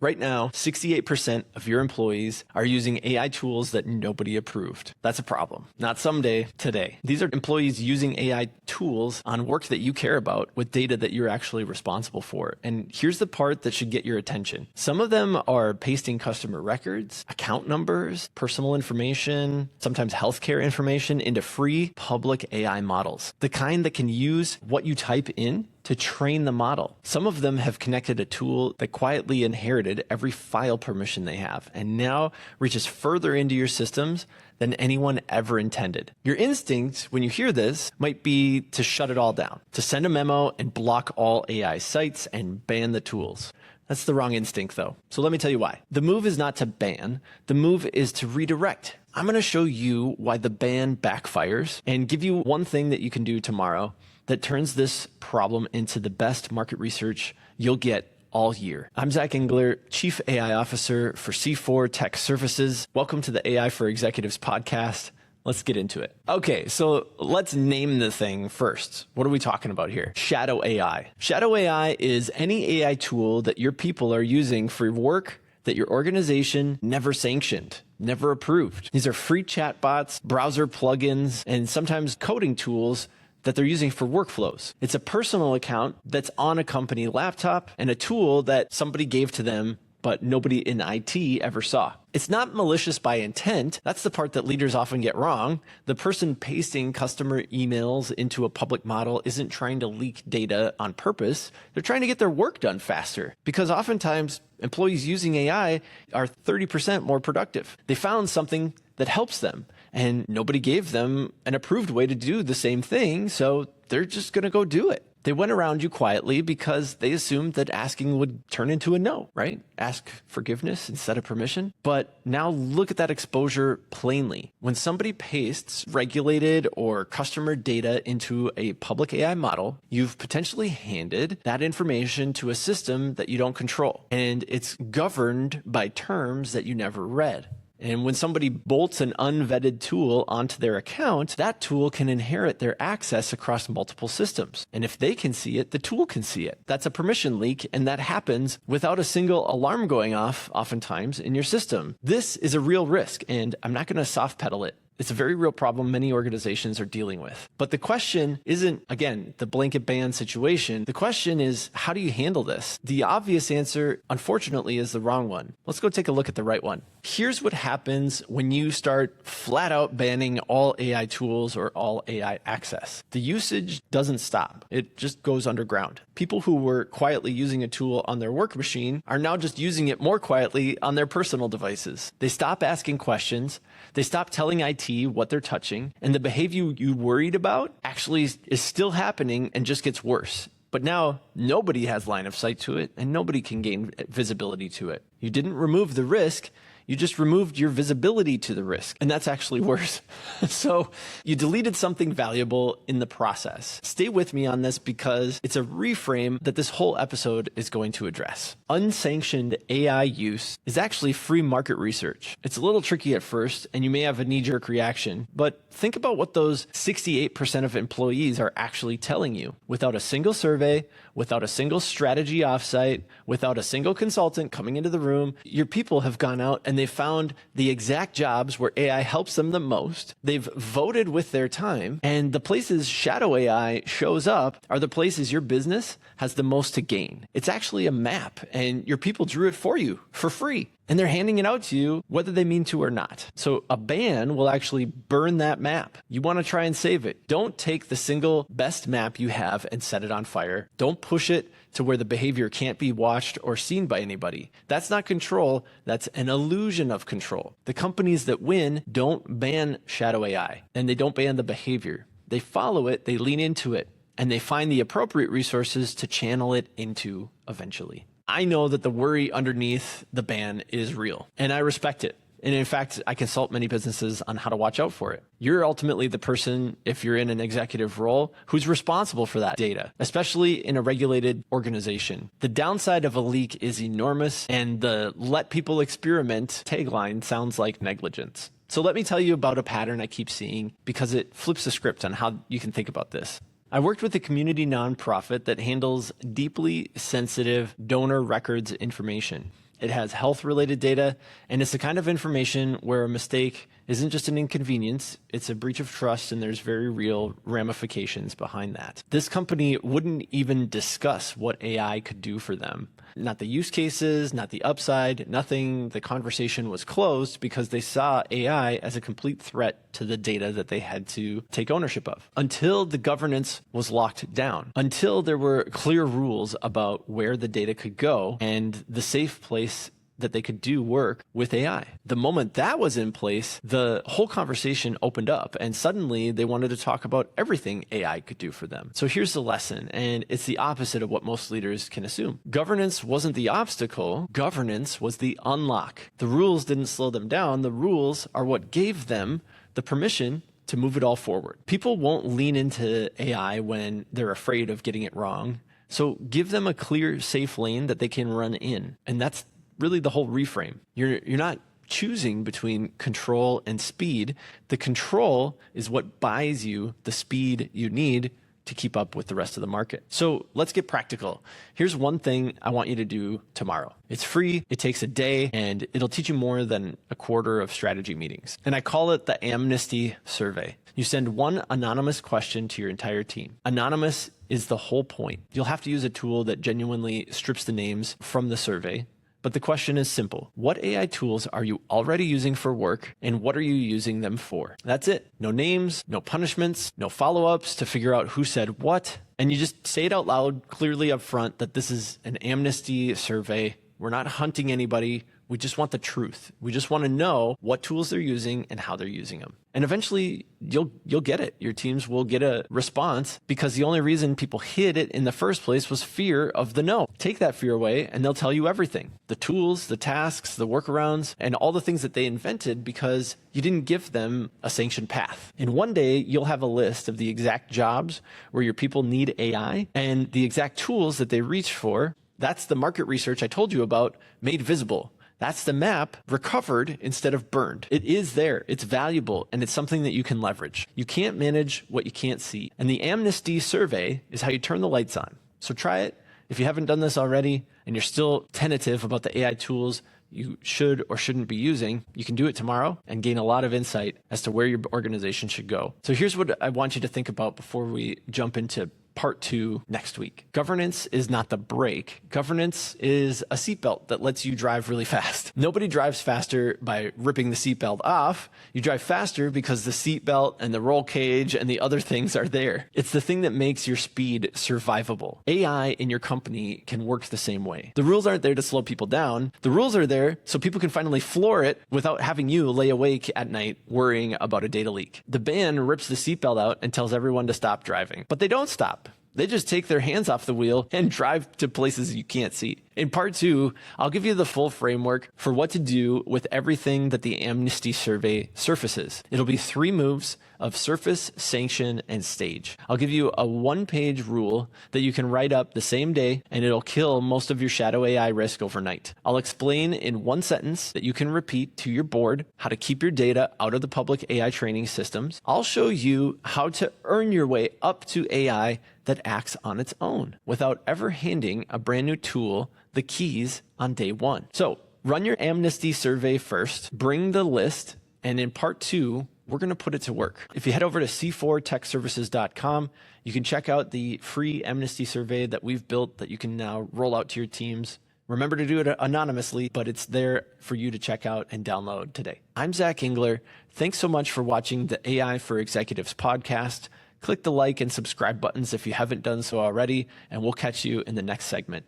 Right now, 68% of your employees are using AI tools that nobody approved. That's a problem. Not someday, today. These are employees using AI tools on work that you care about with data that you're actually responsible for. And here's the part that should get your attention. Some of them are pasting customer records, account numbers, personal information, sometimes healthcare information into free public AI models. The kind that can use what you type in to train the model. Some of them have connected a tool that quietly inherited every file permission they have and now reaches further into your systems than anyone ever intended. Your instinct when you hear this might be to shut it all down, to send a memo and block all AI sites and ban the tools. That's the wrong instinct though. So let me tell you why. The move is not to ban, the move is to redirect. I'm going to show you why the ban backfires and give you one thing that you can do tomorrow that turns this problem into the best market research you'll get all year. I'm Zach Engler, Chief AI Officer for C4 Tech Services. Welcome to the AI for Executives podcast. Let's get into it. Okay, so let's name the thing first. What are we talking about here? Shadow AI. Shadow AI is any AI tool that your people are using for work that your organization never sanctioned, never approved. These are free chatbots, browser plugins, and sometimes coding tools that they're using for workflows. It's a personal account that's on a company laptop and a tool that somebody gave to them, but nobody in IT ever saw. It's not malicious by intent. That's the part that leaders often get wrong. The person pasting customer emails into a public model isn't trying to leak data on purpose. They're trying to get their work done faster because oftentimes employees using AI are 30% more productive. They found something that helps them and nobody gave them an approved way to do the same thing. So they're just going to go do it. They went around you quietly because they assumed that asking would turn into a no, right? Ask forgiveness instead of permission. But now look at that exposure plainly. When somebody pastes regulated or customer data into a public AI model, you've potentially handed that information to a system that you don't control. And it's governed by terms that you never read. And when somebody bolts an unvetted tool onto their account, that tool can inherit their access across multiple systems. And if they can see it, the tool can see it. That's a permission leak, and that happens without a single alarm going off, oftentimes, in your system. This is a real risk, and I'm not going to soft pedal it. It's a very real problem many organizations are dealing with. But the question isn't, again, the blanket ban situation. The question is, how do you handle this? The obvious answer, unfortunately, is the wrong one. Let's go take a look at the right one. Here's what happens when you start flat out banning all AI tools or all AI access. The usage doesn't stop. It just goes underground. People who were quietly using a tool on their work machine are now just using it more quietly on their personal devices. They stop asking questions. They stop telling IT what they're touching, and the behavior you worried about actually is still happening and just gets worse. But now nobody has line of sight to it and nobody can gain visibility to it. You didn't remove the risk. You just removed your visibility to the risk, and that's actually worse. So you deleted something valuable in the process. Stay with me on this because it's a reframe that this whole episode is going to address. Unsanctioned AI use is actually free market research. It's a little tricky at first, and you may have a knee-jerk reaction, but think about what those 68% of employees are actually telling you. Without a single survey, without a single strategy offsite, without a single consultant coming into the room, your people have gone out and they found the exact jobs where AI helps them the most. They've voted with their time, and the places shadow AI shows up are the places your business has the most to gain. It's actually a map, and your people drew it for you for free. And they're handing it out to you whether they mean to or not. So a ban will actually burn that map. You want to try and save it. Don't take the single best map you have and set it on fire. Don't push it to where the behavior can't be watched or seen by anybody. That's not control. That's an illusion of control. The companies that win don't ban shadow AI, and they don't ban the behavior. They follow it, they lean into it, and they find the appropriate resources to channel it into eventually. I know that the worry underneath the ban is real, and I respect it. And in fact, I consult many businesses on how to watch out for it. You're ultimately the person, if you're in an executive role, who's responsible for that data, especially in a regulated organization. The downside of a leak is enormous, and the let people experiment tagline sounds like negligence. So let me tell you about a pattern I keep seeing because it flips the script on how you can think about this. I worked with a community nonprofit that handles deeply sensitive donor records information. it has health-related data, and it's the kind of information where a mistake isn't just an inconvenience, it's a breach of trust, and there's very real ramifications behind that. This company wouldn't even discuss what AI could do for them. Not the use cases, not the upside, nothing. The conversation was closed because they saw AI as a complete threat to the data that they had to take ownership of. Until the governance was locked down, until there were clear rules about where the data could go and the safe place that they could do work with AI. The moment that was in place, the whole conversation opened up, and suddenly they wanted to talk about everything AI could do for them. So here's the lesson, and it's the opposite of what most leaders can assume. Governance wasn't the obstacle, governance was the unlock. The rules didn't slow them down, the rules are what gave them the permission to move it all forward. People won't lean into AI when they're afraid of getting it wrong. So give them a clear, safe lane that they can run in. And that's really the whole reframe. You're not choosing between control and speed. The control is what buys you the speed you need to keep up with the rest of the market. So let's get practical. Here's one thing I want you to do tomorrow. It's free, it takes a day, and it'll teach you more than a quarter of strategy meetings. And I call it the Amnesty survey. You send one anonymous question to your entire team. Anonymous is the whole point. You'll have to use a tool that genuinely strips the names from the survey. But the question is simple. What AI tools are you already using for work, and what are you using them for? That's it. No names, no punishments, no follow-ups to figure out who said what. And you just say it out loud, clearly up front, that this is an Amnesty survey. We're not hunting anybody. We just want the truth. We just want to know what tools they're using and how they're using them. And eventually you'll get it. Your teams will get a response, because the only reason people hid it in the first place was fear of the no. Take that fear away and they'll tell you everything. The tools, the tasks, the workarounds, and all the things that they invented because you didn't give them a sanctioned path. And one day you'll have a list of the exact jobs where your people need AI and the exact tools that they reach for. That's the market research I told you about made visible. That's the map recovered instead of burned. It is there, it's valuable, and it's something that you can leverage. You can't manage what you can't see. And the Amnesty survey is how you turn the lights on. So try it. If you haven't done this already and you're still tentative about the AI tools you should or shouldn't be using, you can do it tomorrow and gain a lot of insight as to where your organization should go. So here's what I want you to think about before we jump into part 2 next week. Governance is not the brake. Governance is a seatbelt that lets you drive really fast. Nobody drives faster by ripping the seatbelt off. You drive faster because the seatbelt and the roll cage and the other things are there. It's the thing that makes your speed survivable. AI in your company can work the same way. The rules aren't there to slow people down. The rules are there so people can finally floor it without having you lay awake at night worrying about a data leak. The band rips the seatbelt out and tells everyone to stop driving, but they don't stop. They just take their hands off the wheel and drive to places you can't see. In part 2, I'll give you the full framework for what to do with everything that the Amnesty survey surfaces. It'll be 3 moves of surface, sanction, and stage. I'll give you a 1-page rule that you can write up the same day, and it'll kill most of your shadow AI risk overnight. I'll explain in 1 sentence that you can repeat to your board how to keep your data out of the public AI training systems. I'll show you how to earn your way up to AI that acts on its own without ever handing a brand new tool the keys on day 1. So run your Amnesty survey first, bring the list, and in part 2, we're going to put it to work. If you head over to c4techservices.com, you can check out the free Amnesty survey that we've built that you can now roll out to your teams. Remember to do it anonymously, but it's there for you to check out and download today. I'm Zach Engler. Thanks so much for watching the AI for Executives podcast. Click the like and subscribe buttons if you haven't done so already, and we'll catch you in the next segment.